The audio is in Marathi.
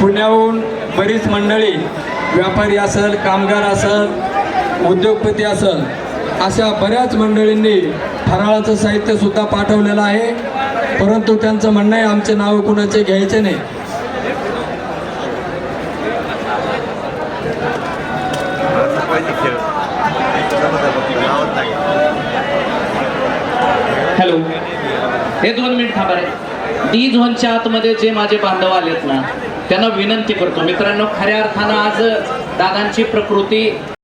पुण्याहून बरीच मंडळी, व्यापारी असेल, कामगार असेल, उद्योगपती असेल, अशा बऱ्याच मंडळींनी फराळाचं साहित्यसुद्धा पाठवलेलं आहे. परंतु त्यांचं म्हणणं आहे आमचे नाव कुणाचे घ्यायचे नाही. हॅलो, हे 2 मिनिट थांबा रे. डी झोनच्या आतमध्ये जे माझे बांधव आलेत ना, त्यांना विनंती करतो मित्रांनो, खऱ्या अर्थानं आज दादांची प्रकृती